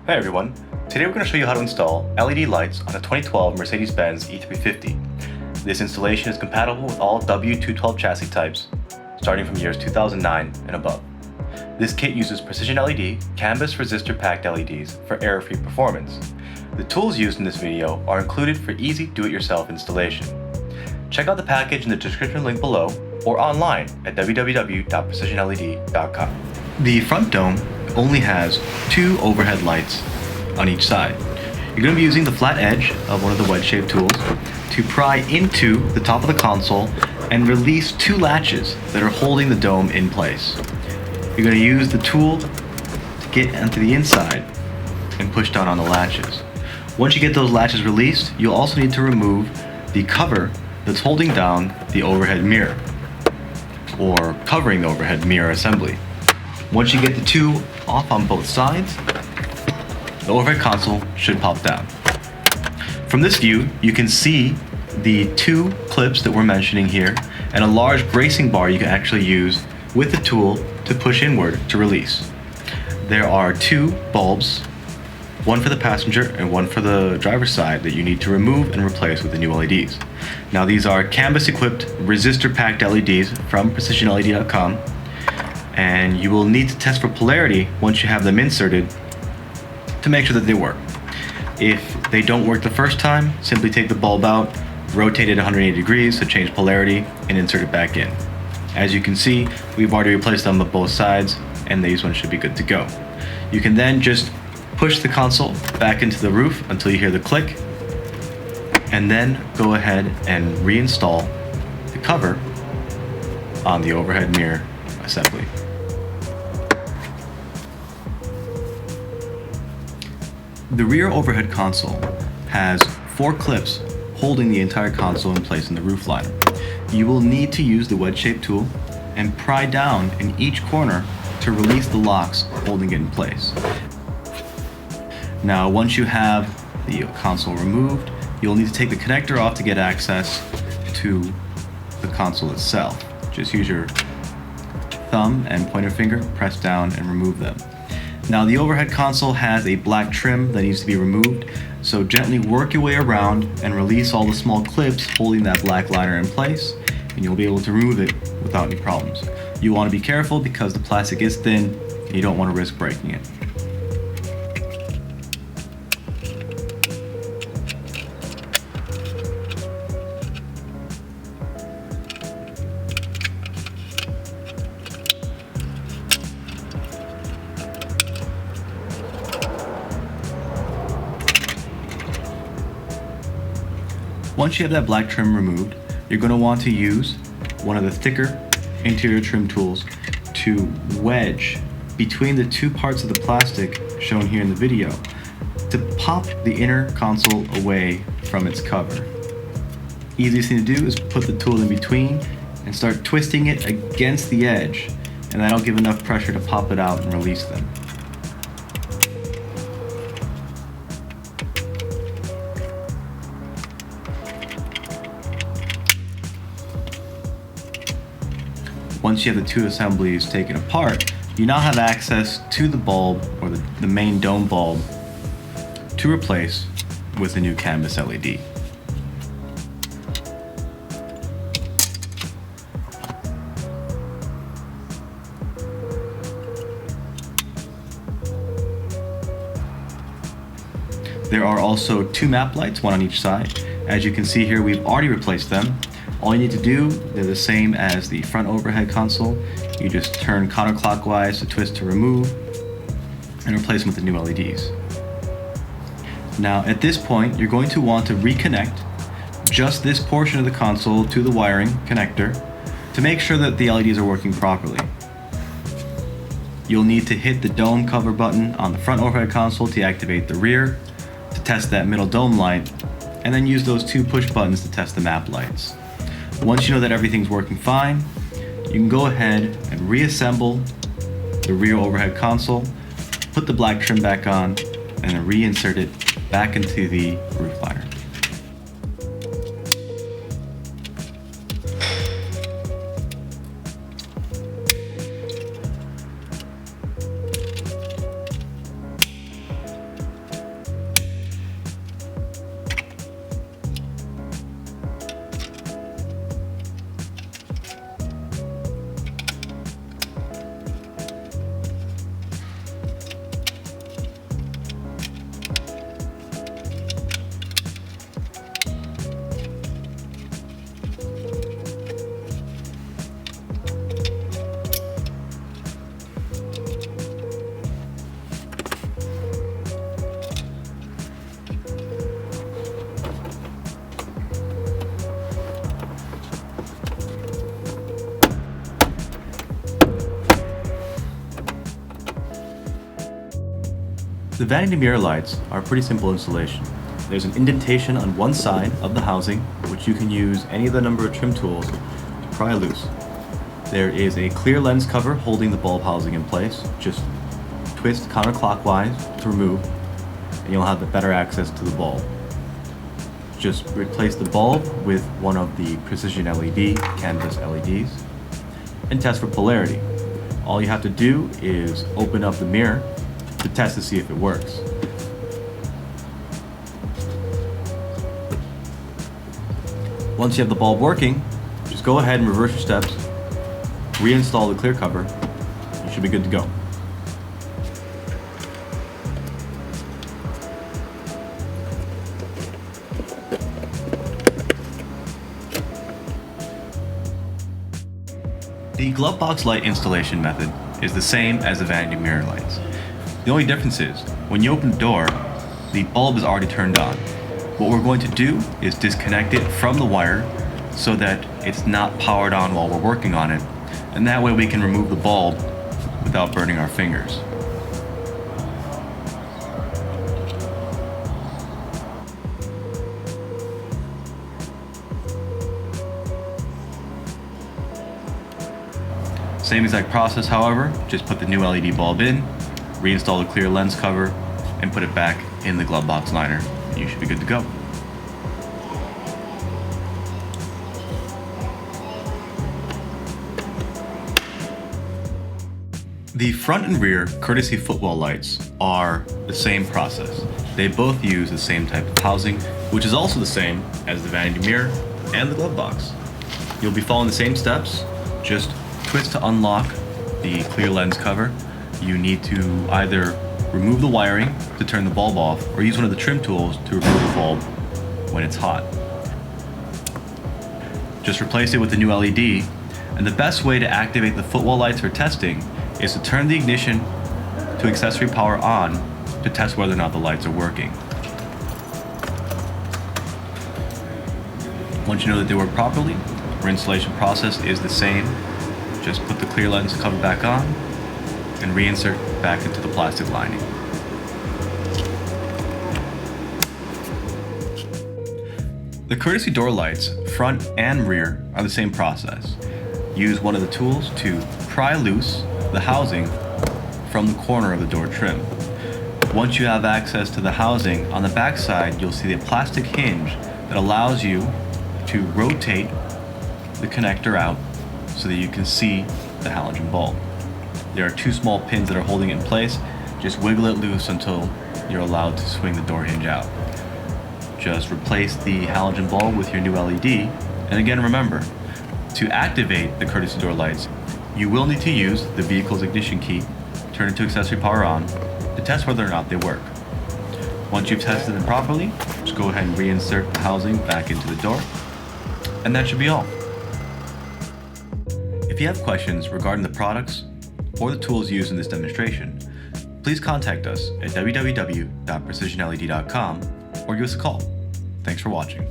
Hi everyone, today we're going to show you how to install LED lights on a 2012 Mercedes-Benz E350. This installation is compatible with all W212 chassis types, starting from years 2009 and above. This kit uses PrecisionLED canvas resistor packed LEDs for error-free performance. The tools used in this video are included for easy do-it-yourself installation. Check out the package in the description link below or online at www.precisionled.com. The front dome only has two overhead lights on each side. You're going to be using the flat edge of one of the wedge-shaped tools to pry into the top of the console and release two latches that are holding the dome in place. You're going to use the tool to get into the inside and push down on the latches. Once you get those latches released, you'll also need to remove the cover that's holding down the overhead mirror, or covering the overhead mirror assembly. Once you get the two off on both sides, the overhead console should pop down. From this view, you can see the two clips that we're mentioning here and a large bracing bar you can actually use with the tool to push inward to release. There are two bulbs, one for the passenger and one for the driver's side, that you need to remove and replace with the new LEDs. Now these are canvas equipped resistor packed LEDs from PrecisionLED.com, and you will need to test for polarity once you have them inserted to make sure that they work. If they don't work the first time, simply take the bulb out, rotate it 180 degrees to change polarity, and insert it back in. As you can see, we've already replaced them on both sides, and these ones should be good to go. You can then just push the console back into the roof until you hear the click, and then go ahead and reinstall the cover on the overhead mirror assembly. The rear overhead console has four clips holding the entire console in place in the roof liner. You will need to use the wedge-shaped tool and pry down in each corner to release the locks holding it in place. Now, once you have the console removed, you'll need to take the connector off to get access to the console itself. Just use your thumb and pointer finger, press down and remove them. Now the overhead console has a black trim that needs to be removed, so gently work your way around and release all the small clips holding that black liner in place, and you'll be able to remove it without any problems. You want to be careful because the plastic is thin and you don't want to risk breaking it. Once you have that black trim removed, you're going to want to use one of the thicker interior trim tools to wedge between the two parts of the plastic shown here in the video to pop the inner console away from its cover. Easiest thing to do is put the tool in between and start twisting it against the edge, and that'll give enough pressure to pop it out and release them. Once you have the two assemblies taken apart, you now have access to the bulb, or the main dome bulb, to replace with the new canvas LED. There are also two map lights, one on each side. As you can see here, we've already replaced them. All you need to do, they're the same as the front overhead console. You just turn counterclockwise to twist to remove and replace them with the new LEDs. Now at this point, you're going to want to reconnect just this portion of the console to the wiring connector to make sure that the LEDs are working properly. You'll need to hit the dome cover button on the front overhead console to activate the rear, to test that middle dome light, and then use those two push buttons to test the map lights. Once you know that everything's working fine, you can go ahead and reassemble the rear overhead console, put the black trim back on, and then reinsert it back into the roof liner. The vanity mirror lights are a pretty simple installation. There's an indentation on one side of the housing, which you can use any of the number of trim tools to pry loose. There is a clear lens cover holding the bulb housing in place. Just twist counterclockwise to remove, and you'll have better access to the bulb. Just replace the bulb with one of the PrecisionLED canvas LEDs and test for polarity. All you have to do is open up the mirror to test to see if it works. Once you have the bulb working, just go ahead and reverse your steps, reinstall the clear cover. You should be good to go. The glove box light installation method is the same as the vanity mirror lights. The only difference is, when you open the door, the bulb is already turned on. What we're going to do is disconnect it from the wire so that it's not powered on while we're working on it, and that way we can remove the bulb without burning our fingers. Same exact process, however, just put the new LED bulb in, reinstall the clear lens cover, and put it back in the glove box liner. You should be good to go. The front and rear courtesy footwell lights are the same process. They both use the same type of housing, which is also the same as the vanity mirror and the glove box. You'll be following the same steps, just twist to unlock the clear lens cover. You need to either remove the wiring to turn the bulb off or use one of the trim tools to remove the bulb when it's hot. Just replace it with the new LED, and the best way to activate the footwell lights for testing is to turn the ignition to accessory power on to test whether or not the lights are working. Once you know that they work properly, our installation process is the same. Just put the clear lens cover back on and reinsert back into the plastic lining. The courtesy door lights, front and rear, are the same process. Use one of the tools to pry loose the housing from the corner of the door trim. Once you have access to the housing, on the back side you'll see the plastic hinge that allows you to rotate the connector out so that you can see the halogen bulb. There are two small pins that are holding it in place. Just wiggle it loose until you're allowed to swing the door hinge out. Just replace the halogen bulb with your new LED, and again remember, to activate the courtesy door lights, you will need to use the vehicle's ignition key, turn it to accessory power on, to test whether or not they work. Once you've tested them properly, just go ahead and reinsert the housing back into the door, and that should be all. If you have questions regarding the products or the tools used in this demonstration, please contact us at www.precisionled.com or give us a call. Thanks for watching.